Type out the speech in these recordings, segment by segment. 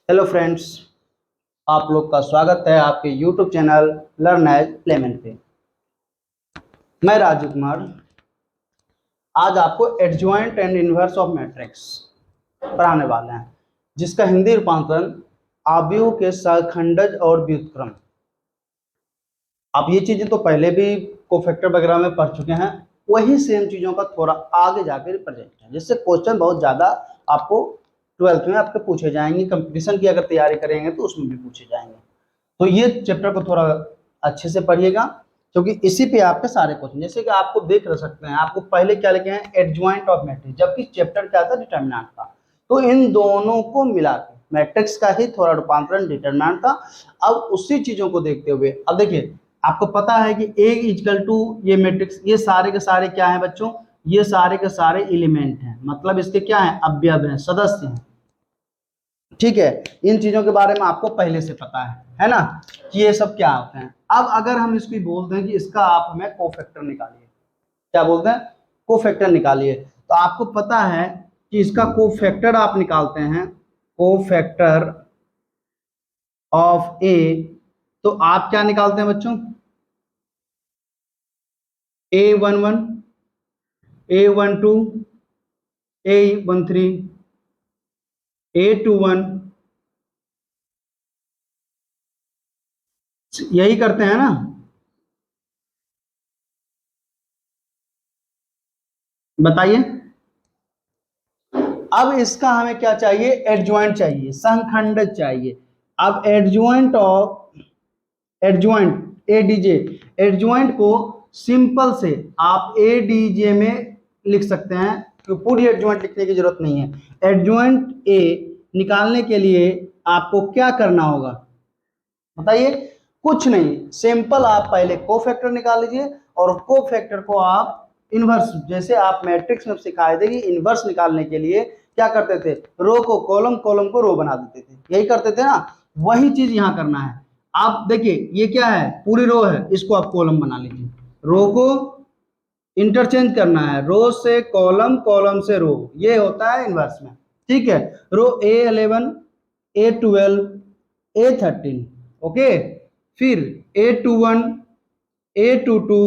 Hello friends, आप लोग का स्वागत है आपके यूट्यूब चैनल लर्न एज प्लेमेंट पे। मैं राजू कुमार आज आपको adjoint and inverse of matrix पढ़ाने वाले हैं, जिसका हिंदी रूपांतरण आव्यूह के सहखंडज और व्युत्क्रम। आप ये चीजें तो पहले भी कोफैक्टर वगैरह में पढ़ चुके हैं, वही सेम चीजों का थोड़ा आगे जाकर रिप्रेजेंट है, जिससे क्वेश्चन बहुत ज्यादा आपको 12th में आपके पूछे जाएंगे। कंपटीशन की अगर तैयारी करेंगे तो उसमें भी पूछे जाएंगे। तो ये चैप्टर को थोड़ा अच्छे से पढ़िएगा, क्योंकि इसी पे आपके सारे क्वेश्चन, जैसे कि आपको देख सकते हैं, आपको पहले क्या लिखे हैं, एडजॉइंट ऑफ मैट्रिक्स, जबकि चैप्टर क्या था, डिटर्मिनेंट था। तो इन दोनों को मिला के मैट्रिक्स का ही थोड़ा रूपांतरण डिटर्मिनेंट था। अब उसी चीजों को देखते हुए अब देखिए, आपको पता है कि ए इक्वल टू ये मैट्रिक्स, ये सारे के सारे क्या है बच्चों, ये सारे के सारे एलिमेंट हैं, मतलब इसके क्या है, अवयव हैं, सदस्य हैं। ठीक है, इन चीजों के बारे में आपको पहले से पता है ना, कि ये सब क्या होते हैं। अब अगर हम इसको बोलते हैं कि इसका आप हमें कोफैक्टर निकालिए, क्या बोलते हैं, कोफैक्टर निकालिए, तो आपको पता है कि इसका कोफैक्टर आप निकालते हैं, कोफैक्टर ऑफ ए, तो आप क्या निकालते हैं बच्चों, A11, A12, A13, A21, यही करते हैं ना। बताइए, अब इसका हमें क्या चाहिए, एडजॉइंट चाहिए, संखंडक चाहिए। अब adjoint of adjoint ADJ, adjoint को सिंपल से आप एडीजे में लिख सकते हैं, तो पूरी एडजॉइंट लिखने की जरूरत नहीं है। एडजॉइंट ए निकालने के लिए आपको क्या करना होगा बताइए, कुछ नहीं, सिंपल आप पहले कोफैक्टर निकाल लीजिए, और कोफैक्टर को आप इनवर्स, जैसे आप मैट्रिक्स में सिखाए थे कि इनवर्स निकालने के लिए क्या करते थे, रो को कॉलम, कॉलम को रो बना देते थे, यही करते थे ना, वही चीज यहां करना है। आप देखिए, ये क्या है, पूरी रो है, इसको आप कॉलम बना लीजिए, रो को इंटरचेंज करना है, रो से कॉलम, कॉलम से रो, ये होता है इनवर्स में। ठीक है, रो A11, A12, A13, ओके, फिर A21, A22,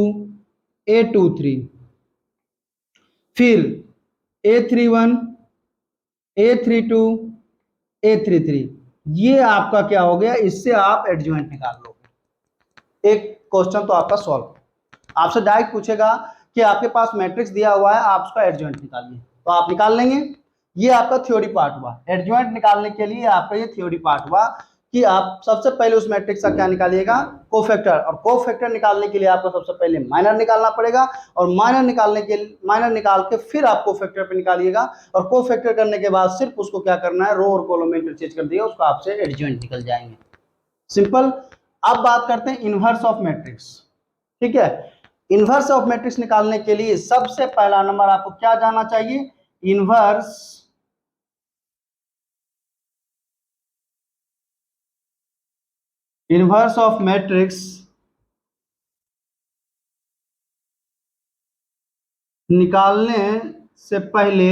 A23, फिर A31, A32, A33, ये आपका क्या हो गया, इससे आप एडजॉइंट निकाल लोगे। एक क्वेश्चन तो आपका सॉल्व, आपसे डायरेक्ट पूछेगा कि आपके पास मैट्रिक्स दिया हुआ है, आप उसका एडजॉइंट निकालिए, तो आप निकाल लेंगे। ये आपका थ्योरी पार्ट हुआ, एडजॉइंट निकालने के लिए आपका ये थ्योरी पार्ट हुआ कि आप सबसे पहले उस मैट्रिक्स का क्या निकालिएगा, कोफैक्टर, और कोफैक्टर निकालने के लिए आपको सबसे पहले माइनर निकालना पड़ेगा, और माइनर निकाल के फिर आप कोफैक्टर पे निकालिएगा, और कोफैक्टर करने के बाद सिर्फ उसको क्या करना है, रो और कॉलम में इंटरचेंज कर दिया, उसको आपसे एडजॉइंट निकल जाएंगे, सिंपल। अब बात करते हैं इनवर्स ऑफ मैट्रिक्स। ठीक है, इनवर्स ऑफ मैट्रिक्स निकालने के लिए सबसे पहला नंबर आपको क्या जानना चाहिए, इनवर्स इनवर्स ऑफ मैट्रिक्स निकालने से पहले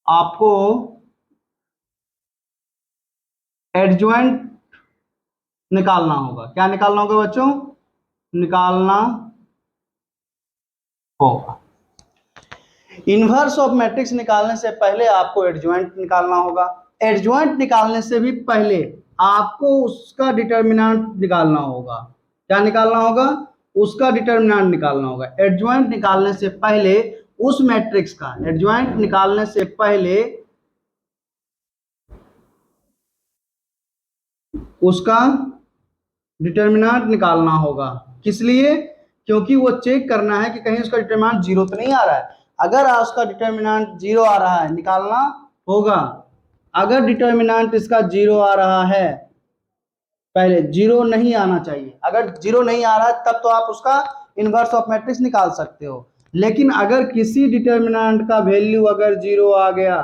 आपको एडजॉइंट निकालना होगा। क्या निकालना होगा बच्चों, निकालना होगा। इनवर्स ऑफ मैट्रिक्स निकालने से पहले आपको एडजॉइंट निकालना होगा। एडजॉइंट निकालने से भी पहले आपको उसका डिटर्मिनेंट निकालना होगा। क्या निकालना होगा, उसका डिटर्मिनेंट निकालना होगा। एडजॉइंट निकालने से पहले उस मैट्रिक्स का, एडजॉइंट निकालने से पहले उसका डिटर्मिनेंट निकालना होगा। किस लिए, क्योंकि वो चेक करना है कि कहीं उसका डिटर्मिनेंट जीरो तो नहीं आ रहा है। अगर उसका डिटर्मिनेंट जीरो आ रहा है, निकालना होगा। अगर डिटर्मिनेंट इसका जीरो आ रहा है, पहले जीरो नहीं आना चाहिए, अगर जीरो नहीं आ रहा है तब तो आप उसका इनवर्स ऑफ मैट्रिक्स निकाल सकते हो। लेकिन अगर किसी डिटर्मिनेंट का वैल्यू अगर जीरो आ गया,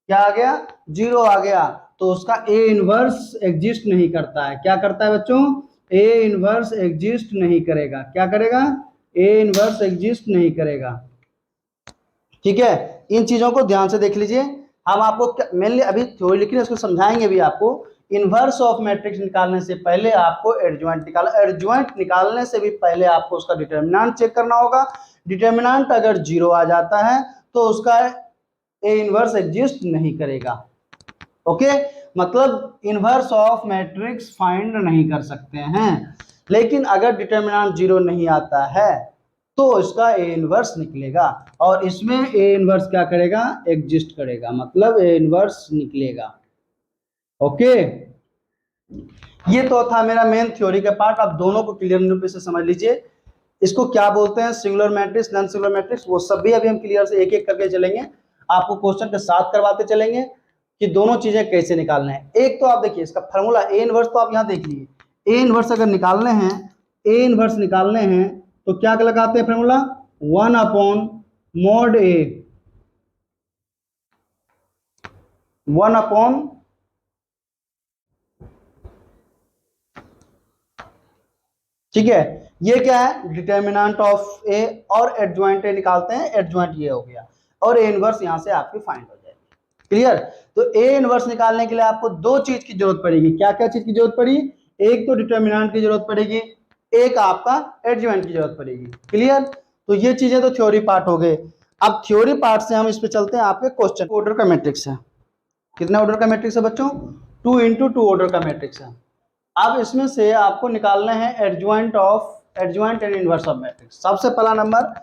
क्या आ गया, जीरो आ गया, तो उसका ए इनवर्स एग्जिस्ट नहीं करता है। क्या करता है बच्चों, ए इनवर्स एग्जिस्ट नहीं करेगा। क्या करेगा, ए इनवर्स एग्जिस्ट नहीं करेगा। ठीक है, इन चीजों को ध्यान से देख लीजिए। हम आपको मेनली अभी थ्योरी लिख रहे हैं, उसको समझाएंगे भी आपको। इनवर्स ऑफ मैट्रिक्स निकालने से पहले आपको एडजॉइंट निकालना, एडजॉइंट निकालने से भी पहले आपको उसका डिटर्मिनेंट चेक करना होगा। डिटर्मिनेंट अगर 0 आ जाता है तो उसका ए इनवर्स एग्जिस्ट नहीं करेगा। ओके, मतलब इनवर्स ऑफ मैट्रिक्स फाइंड नहीं कर सकते हैं। लेकिन अगर डिटर्मिनेंट 0 नहीं आता है तो इसका ए इनवर्स निकलेगा, और इसमें ए इनवर्स क्या करेगा, एग्जिस्ट करेगा, मतलब ए इनवर्स निकलेगा। ओके, ये तो था मेरा मेन थ्योरी का पार्ट। अब दोनों को क्लियर रूप से समझ लीजिए। इसको क्या बोलते हैं, singular matrix, non singular matrix, वो सब भी अभी हम क्लियर से एक एक करके चलेंगे, आपको क्वेश्चन के साथ करवाते चलेंगे कि दोनों चीजें कैसे निकालना है। एक तो आप देखिए इसका फॉर्मूला ए इनवर्स, तो आप यहाँ देख लीजिए। ए इनवर्स अगर निकालने हैं, ए इनवर्स निकालने हैं तो क्या लगाते हैं फॉर्मूला, 1 अपॉन मॉड ए, 1 अपॉन, ठीक है, ये क्या है, डिटर्मिनेंट ऑफ ए, और एडजॉइंट ए निकालते हैं, एडजॉइंट ये हो गया, और ए इनवर्स यहां से आपकी फाइंड हो जाएगी। क्लियर। तो ए इनवर्स निकालने के लिए आपको दो चीज की जरूरत पड़ेगी। क्या क्या चीज की जरूरत पड़ी, एक तो डिटर्मिनेंट की जरूरत पड़ेगी, एक आपका एडजॉइंट की जरूरत पड़ेगी। क्लियर। तो ये चीजें तो थ्योरी पार्ट हो गए। अब थ्योरी पार्ट से हम इस पे चलते हैं, आपके क्वेश्चन। ऑर्डर का मैट्रिक्स है, कितना ऑर्डर का मैट्रिक्स है बच्चों, 2 × 2 ऑर्डर का मैट्रिक्स है। अब इसमें से आपको निकालना है adjoint and inverse of matrix. सबसे पहला नंबर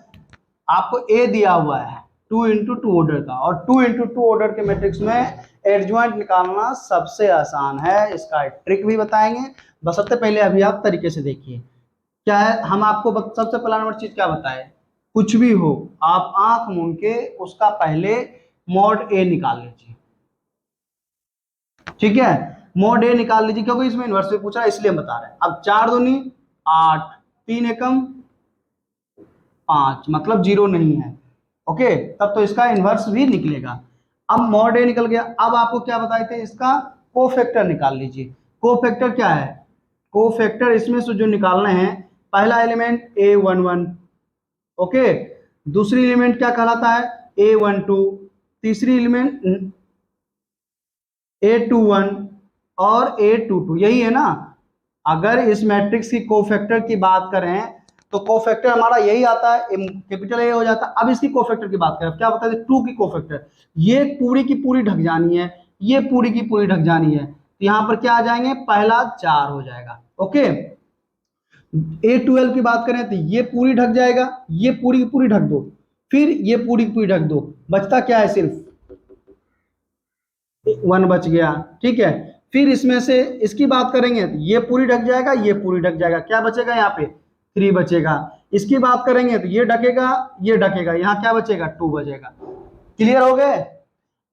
आपको ए दिया हुआ है 2 × 2 ऑर्डर का, और 2 × 2 ऑर्डर के मैट्रिक्स में एडजॉइंट निकालना सबसे आसान है। इसका ट्रिक भी बताएंगे, बस सबसे पहले अभी आप तरीके से देखिए क्या है। हम आपको सबसे पहला नंबर चीज क्या बताए, कुछ भी हो आप आंख मूंद के उसका पहले मॉड ए निकाल लीजिए। ठीक है, मॉड ए निकाल लीजिए, क्योंकि इसमें इनवर्स में पूछा है इसलिए हम बता रहे हैं। अब 4 दूनी 8, 3 एकम 5, मतलब 0 नहीं है। ओके, तब तो इसका इनवर्स भी निकलेगा। अब मॉड ए निकल गया। अब आपको क्या बताए थे, इसका कोफैक्टर निकाल लीजिए। कोफैक्टर क्या है, कोफैक्टर इसमें से जो निकालना है, पहला एलिमेंट A11, ओके, दूसरी एलिमेंट क्या कहलाता है, A12, तीसरी एलिमेंट A21 और A22, यही है ना। अगर इस मैट्रिक्स की कोफैक्टर की बात करें तो कोफैक्टर हमारा यही आता है, कैपिटल ए हो जाता है। अब इसकी कोफैक्टर की बात करें, क्या बताते हैं, 2 की कोफैक्टर, ये पूरी की पूरी ढक जानी है, ये पूरी की पूरी ढक जानी है, तो यहां पर क्या आ जाएंगे, पहला 4 हो जाएगा। ओके, A12 की बात करें तो ये पूरी ढक जाएगा, ये पूरी की पूरी ढक दो, फिर ये पूरी की पूरी ढक दो, बचता क्या है, सिर्फ 1 बच गया। ठीक है, फिर इसमें से इसकी बात करेंगे तो ये पूरी ढक जाएगा, ये पूरी ढक जाएगा, क्या बचेगा यहाँ पे 3 बचेगा। इसकी बात करेंगे तो ये ढकेगा, ये ढकेगा, यहाँ क्या बचेगा 2 बचेगा। क्लियर हो गए।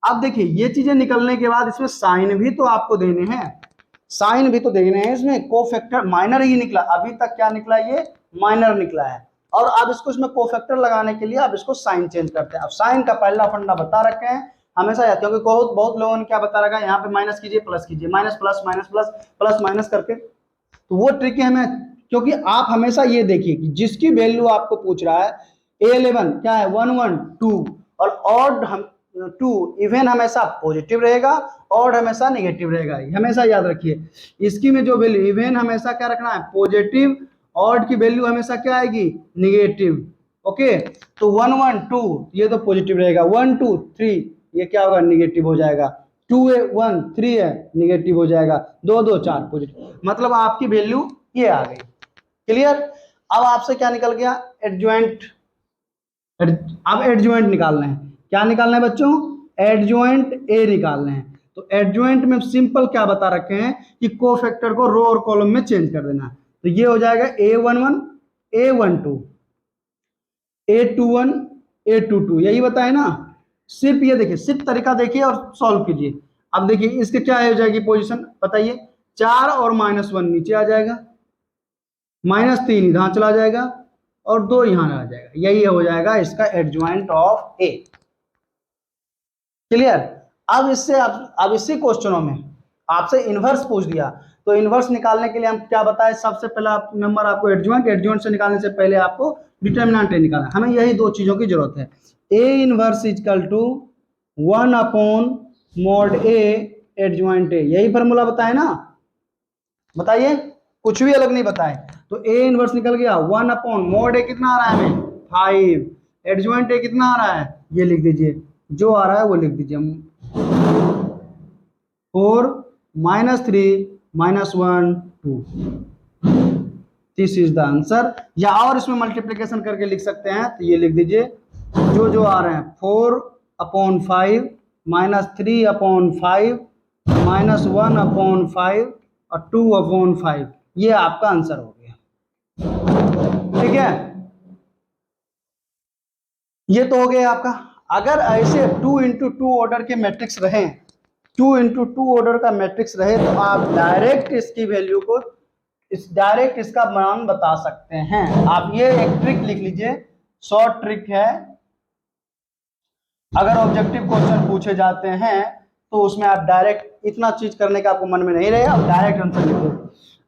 अब देखिए ये चीजें निकलने के बाद इसमें साइन भी तो आपको देने हैं, साइन भी तो देने हैं। इसमें कोफैक्टर माइनर ही निकला, अभी तक क्या निकला, ये माइनर निकला है। और अब इसको इसमें कोफैक्टर लगाने के लिए अब इसको साइन चेंज करते हैं। अब साइन का पहला फंडा बता रखे हैं हमेशा, क्योंकि बहुत लोगों ने क्या बता रखा है, यहाँ पे माइनस कीजिए प्लस कीजिए, minus plus minus plus plus minus करके, तो वो ट्रिक है हमें। क्योंकि आप हमेशा ये देखिए कि जिसकी वैल्यू आपको पूछ रहा है A11 क्या है, 1 1 2, और ऑड हम 2, इवन हमेशा पॉजिटिव रहेगा, ऑड हमेशा नेगेटिव रहेगा, हमेशा याद रखिए। इसकी में जो वैल्यू, इवन हमेशा क्या रखना है, पॉजिटिव, ऑड की वैल्यू हमेशा क्या आएगी, नेगेटिव। ओके, तो 1 1 2 ये तो पॉजिटिव रहेगा, 1 2 3 ये क्या होगा, निगेटिव हो जाएगा, 2 है 1 3 है निगेटिव हो जाएगा, 2 2 4 पॉजिटिव, मतलब आपकी वैल्यू ये आ गई। क्लियर। अब आपसे क्या निकल गया, एडजॉइंट। अब एडजॉइंट निकालना है, क्या निकालना है बच्चों, एडजॉइंट ए निकालना है। तो एडजॉइंट में सिंपल क्या बता रखे हैं कि कोफैक्टर को रो और कॉलम में चेंज कर देना। तो ये हो जाएगा A11 A12 A21 A22, यही बताए ना। सिर्फ ये देखिए, सिर्फ तरीका देखिए और सॉल्व कीजिए। अब देखिए इसके क्या हो जाएगी पोजीशन, बताइए, 4 और -1 नीचे आ जाएगा, -3 इधर चला जाएगा, और 2 यहां आ जाएगा, यही हो जाएगा इसका एडजॉइंट ऑफ ए। क्लियर। अब इससे अब इसी क्वेश्चनों में आपसे इनवर्स पूछ दिया, तो इनवर्स निकालने के लिए हम क्या बताए, सबसे पहला नंबर आपको एडजॉइंट, एडजॉइंट से निकालने से पहले आपको डिटर्मिनेंट ए निकालना, हमें यही दो चीजों की जरूरत है। A inverse equal to 1 upon mod A adjoint A, यही फॉर्मूला बताए ना, बताइए, कुछ भी अलग नहीं बताए। तो ए इनवर्स निकल गया 1 अपॉन मॉड ए कितना आ रहा है हमें 5, एडजॉइंट ए कितना आ रहा है, ये लिख दीजिए, जो आ रहा है वो लिख दीजिए, 4 -3 -1 2, दिस इज द आंसर। या और इसमें मल्टीप्लीकेशन करके लिख सकते हैं, तो ये लिख दीजिए, जो आ रहे हैं 4/5 -3/5 -1/5 और 2/5, ये आपका आंसर हो गया। ठीक है, ये तो हो गया आपका। अगर ऐसे 2 × 2 ऑर्डर के मैट्रिक्स रहे, 2 × 2 ऑर्डर का मैट्रिक्स रहे, तो आप डायरेक्ट इसकी वैल्यू को डायरेक्ट इसका मान बता सकते हैं। आप ये एक ट्रिक लिख लीजिए, शॉर्ट ट्रिक है, अगर ऑब्जेक्टिव क्वेश्चन पूछे जाते हैं तो उसमें आप डायरेक्ट इतना चीज करने का आपको मन में नहीं रहेगा, आप डायरेक्ट आंसर लिख दो।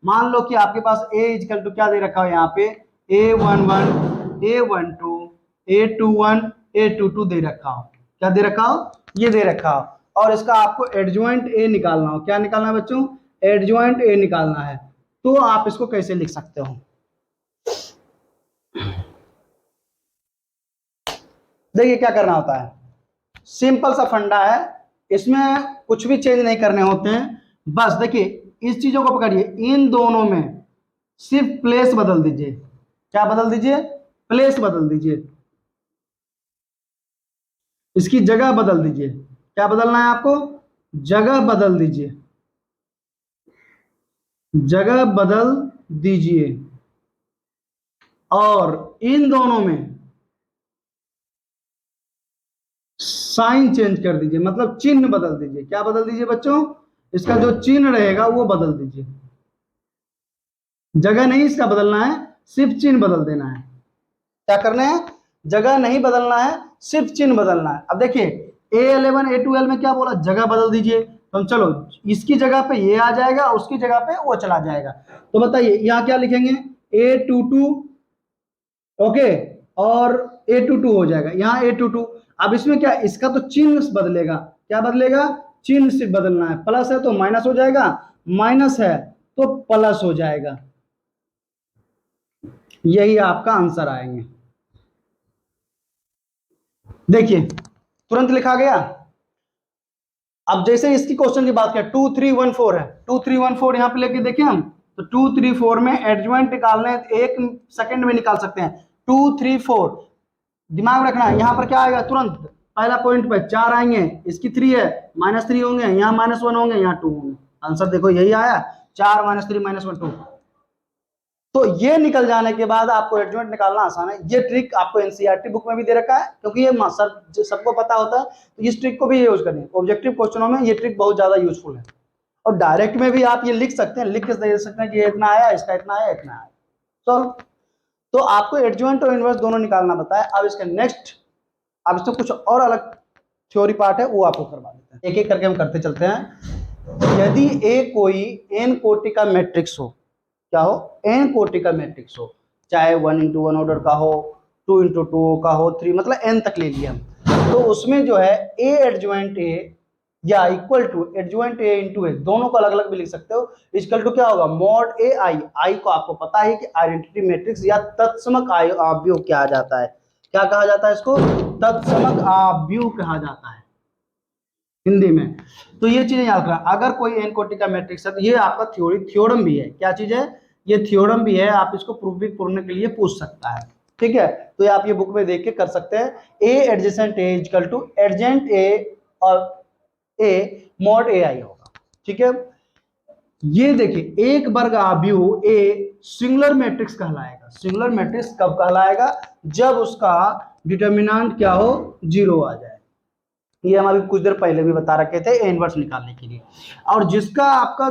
मान लो कि आपके पास a इक्वल टू क्या दे रखा है, यहाँ पे a11 a12 a21 a22 दे रखा हो, क्या दे रखा हो, ये दे रखा हो, और इसका आपको एडजॉइंट a निकालना हो। क्या निकालना है बच्चों, एडजॉइंट a निकालना है। तो आप इसको कैसे लिख सकते हो, देखिए क्या करना होता है, सिंपल सा फंडा है, इसमें कुछ भी चेंज नहीं करने होते हैं। बस देखिए इस चीजों को पकड़िए, इन दोनों में सिर्फ प्लेस बदल दीजिए, क्या बदल दीजिए, प्लेस बदल दीजिए, इसकी जगह बदल दीजिए। क्या बदलना है आपको, जगह बदल दीजिए, जगह बदल दीजिए, और इन दोनों में साइन चेंज कर दीजिए, मतलब चिन्ह बदल दीजिए। क्या बदल दीजिए बच्चों, इसका जो चिन्ह रहेगा वो बदल दीजिए, जगह नहीं इसका बदलना है, सिर्फ चिन्ह बदल देना है। क्या करना है, जगह नहीं बदलना है, सिर्फ चिन्ह बदलना है। अब देखिए A11 A12 में क्या बोला, जगह बदल दीजिए, तो हम चलो इसकी जगह पे ये आ जाएगा, उसकी जगह पे वो चला जाएगा। तो बताइए यहाँ क्या लिखेंगे, A22 ओके, और A22 हो जाएगा, यहाँ A22। अब इसमें क्या, इसका तो चिन्ह बदलेगा, क्या बदलेगा, चिन्ह सिर्फ बदलना है, प्लस है तो माइनस हो जाएगा, माइनस है तो प्लस हो जाएगा, यही आपका आंसर आएंगे। देखिए तुरंत लिखा गया। अब जैसे इसकी क्वेश्चन की बात करें, 2 3 1 4 है, 2 3 1 4 यहाँ पे लेके देखें हम, तो 2 3 4 में एडजॉइंट निकालने एक सेकंड में निकाल सकते हैं। 2 3 4 दिमाग रखना है, यहाँ पर क्या आएगा, तुरंत पहला पॉइंट पे 4 आएंगे, इसकी 3 है, -3 होंगे, यहाँ -1 होंगे, यहाँ 2 होंगे, आंसर देखो यही आया, 4 -3 -1 2। तो ये निकल जाने के बाद आपको एडजॉइंट निकालना आसान है। ये ट्रिक आपको एनसीईआरटी बुक में भी दे रखा है, क्योंकि ये सबको पता होता है, तो इस ट्रिक को भी यूज करें। ऑब्जेक्टिव क्वेश्चनों में ये ट्रिक बहुत ज्यादा यूजफुल है, और डायरेक्ट में भी आप ये लिख सकते हैं, लिख के दे सकते हैं कि ये इतना आया, इसका इतना आया, इतना आया। तो आपको एडजॉइंट और इनवर्स दोनों निकालना बताया। अब इसका नेक्स्ट, अब इसमें कुछ और अलग थ्योरी पार्ट है, वो आपको करवा देते हैं, एक एक करके हम करते चलते हैं। यदि ए कोई एन कोटि का मैट्रिक्स हो, क्या हो, एन कोटि का मैट्रिक्स हो, चाहे 1 × 1 ऑर्डर का हो, 2 × 2 का हो, 3 मतलब एन तक ले लिया हम, तो उसमें जो है ए एडजॉइंट ए या equal to adjoint A into A, दोनों को अलग अलग भी लिख सकते हो। इक्वल टू क्या होगा, मॉड ए आई, आई को आपको पता है कि आइडेंटिटी मैट्रिक्स या तत्समक आव्यूह कहा जाता है। क्या कहा जाता है इसको, तत्समक आव्यूह कहा जाता है हिंदी में। तो ये चीजें याद रखना, अगर कोई एन कोटि का मैट्रिक्स है, तो ये आपका थ्योरम भी है। क्या चीज है, ये थ्योरम भी है, आप इसको प्रूफ भी करने के लिए पूछ सकता है। ठीक है, तो ये आप ये बुक में देख के कर सकते हैं। ए एडजेसेंट ए इक्वल टू एडजेंट ए और ए मॉड ए आई होगा। ठीक है, ये देखिए एक वर्ग आव्यूह ए सिंगुलर मैट्रिक्स कहलाएगा। सिंगुलर मैट्रिक्स कब कहलाएगा, जब उसका डिटर्मिनेंट क्या हो, 0 आ जाए। ये हम अभी कुछ देर पहले भी बता रखे थे ए इनवर्स निकालने के लिए। और जिसका आपका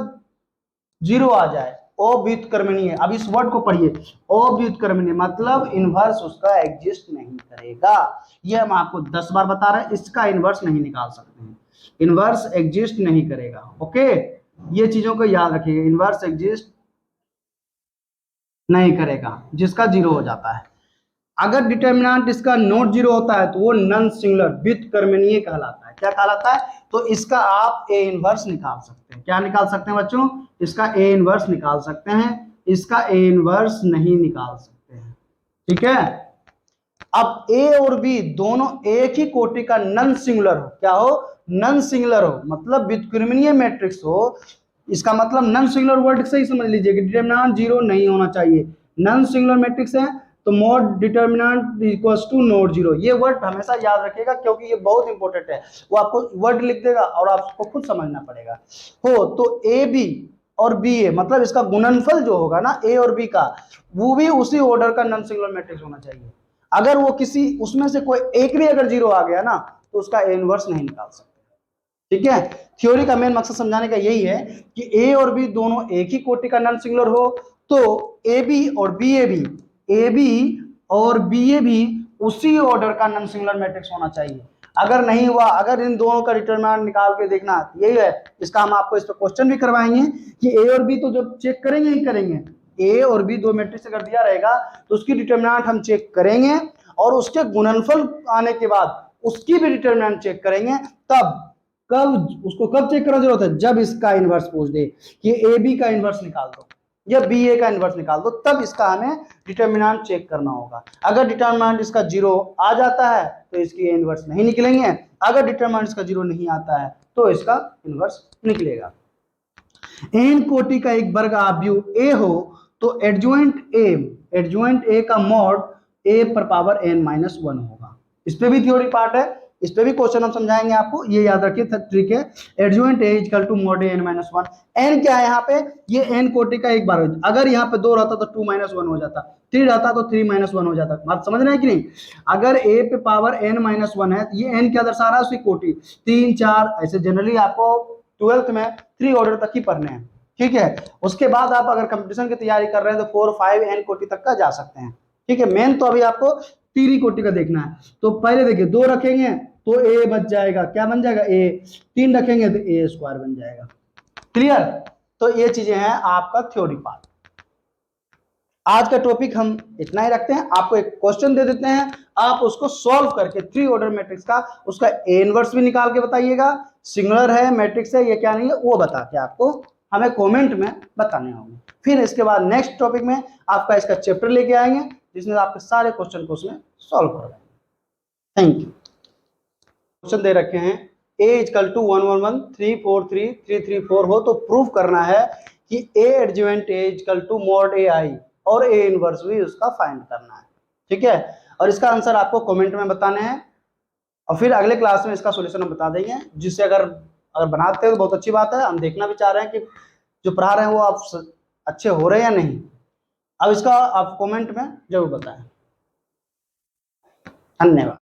0 आ जाए, अव्युत्क्रमणीय, अब इस वर्ड को पढ़िए, अव्युत्क्रमणीय मतलब इनवर्स उसका एग्जिस्ट नहीं करेगा। ये हम आपको 10 बार बता रहे हैं, इसका इनवर्स नहीं निकाल सकते हैं, इनवर्स एग्जिस्ट नहीं करेगा। ओके, ये चीजों को याद रखिएगा, इनवर्स एग्जिस्ट नहीं करेगा जिसका जीरो हो जाता है। अगर डिटर्मिनेंट इसका नॉट जीरो होता है तो वो नॉन सिंगुलर व्युत्क्रमणीय कहलाता है। क्या कहलाता है? तो इसका आप ए इनवर्स निकाल सकते हैं। क्या निकाल सकते हैं बच्चों? इसका ए इनवर्स निकाल सकते हैं, इसका ए इनवर्स नहीं निकाल सकते हैं। ठीक है। अब ए और बी दोनों एक ही कोटि का नॉन सिंगुलर हो। क्या हो? नॉन सिंगुलर हो, मतलब व्युत्क्रमणीय मैट्रिक्स हो। इसका मतलब नॉन सिंगुलर वर्ड से ही समझ लीजिए कि डिटरमिनेंट जीरो नहीं होना चाहिए। नॉन सिंगुलर मैट्रिक्स है तो mod determinant equals to not zero. ये वर्ड हमेशा याद रखिएगा क्योंकि ये बहुत इंपॉर्टेंट है। वो आपको वर्ड लिख देगा और आपको खुद समझना पड़ेगा। हो तो ए बी और बी ए, मतलब इसका गुणनफल जो होगा ना ए और बी का, वो भी उसी ऑर्डर का नॉन सिंगुलर मैट्रिक्स होना चाहिए। अगर वो किसी उसमें से कोई एक भी अगर जीरो आ गया ना तो उसका ए इनवर्स नहीं निकाल सकते। ठीक है। थ्योरी का मेन मकसद समझाने का यही है कि ए और बी दोनों एक ही कोटि का नॉन सिंगुलर हो तो ए बी और B A B, A B और बी ए भी उसी ऑर्डर का नॉन सिंगुलर मैट्रिक्स होना चाहिए। अगर नहीं हुआ, अगर इन दोनों का डिटरमिनेंट निकाल के देखना, यही है इसका हम आपको इस पर क्वेश्चन भी करवाएंगे कि ए और बी तो जब चेक करेंगे ही करेंगे, ए और बी दो मैट्रिक्स अगर दिया रहेगा तो उसकी डिटरमिनेंट हम चेक करेंगे और उसके गुणनफल आने के बाद उसकी भी डिटरमिनेंट चेक करेंगे। तब कब उसको कब चेक करना जरूरत है? जब इसका इनवर्स पूछ दे कि ए बी का इनवर्स निकाल दो या बी ए का इनवर्स निकाल दो, तब इसका हमें डिटरमिनेंट चेक करना होगा। अगर डिटरमिनेंट इसका जीरो आ जाता है तो इसकी इनवर्स नहीं निकलेंगे, अगर डिटरमिनेंट इसका जीरो नहीं आता है तो इसका इनवर्स निकलेगा। एन कोटि का एक वर्ग आव्यूह ए हो तो एडजॉइंट ए का मॉड ए पर पावर n माइनस वन होगा। इस पे भी थ्योरी पार्ट है, इस पे भी क्वेश्चन हम समझाएंगे आपको, ये याद रखिए ट्रिक है। Adjoint A equal to mod A n minus one. N क्या है यहाँ पे? ये एन कोटि का एक बार, अगर यहाँ पे दो रहता तो टू माइनस वन हो जाता, थ्री रहता तो थ्री माइनस वन हो जाता। बात समझ रहे हैं कि नहीं? अगर ए पे पावर n माइनस वन है, ये n क्या दर्शा रहा है? उसकी कोटि, तीन चार, ऐसे जनरली आपको ट्वेल्थ में थ्री ऑर्डर तक ही पढ़ने हैं। ठीक है। उसके बाद आप अगर कंपटीशन की तैयारी कर रहे हैं तो 4 5 n कोटि तक का जा सकते हैं। ठीक है। मेन तो अभी आपको तीन ही कोटि का देखना है। तो पहले देखिए, दो रखेंगे तो ए बच जाएगा, क्या बन जाएगा? ए। तीन रखेंगे तो ए स्क्वायर बन जाएगा। क्लियर? तो ये चीजें हैं आपका थ्योरी पार्ट। आज का टॉपिक हम इतना ही रखते हैं। आपको एक क्वेश्चन दे देते हैं, आप उसको सॉल्व करके थ्री ऑर्डर मैट्रिक्स का उसका ए इनवर्स भी निकाल के बताइएगा, सिंगुलर है मैट्रिक्स है ये क्या नहीं है वो बता के आपको हमें कमेंट में बताने होंगे। फिर इसके बाद नेक्स्ट टॉपिक में आपका इसका चैप्टर लेके आएंगे जिसमें आपके सारे क्वेश्चन को उसमें सॉल्व करवाएंगे। Thank you. क्वेश्चन दे रखे हैं a इक्वल टू 1 1 1 3 4 3 3 3 4 हो तो प्रूफ करना है कि a adjoint a equal to mod A I और a इनवर्स भी उसका फाइंड करना है। ठीक है। और इसका आंसर आपको कमेंट में बताने हैं और फिर अगले क्लास में इसका सॉल्यूशन हम बता देंगे, जिससे अगर बनाते हैं तो बहुत अच्छी बात है। हम देखना भी चाह रहे हैं कि जो पढ़ा रहे हैं वो आप अच्छे हो रहे हैं या नहीं। अब इसका आप कमेंट में जरूर बताएं। धन्यवाद।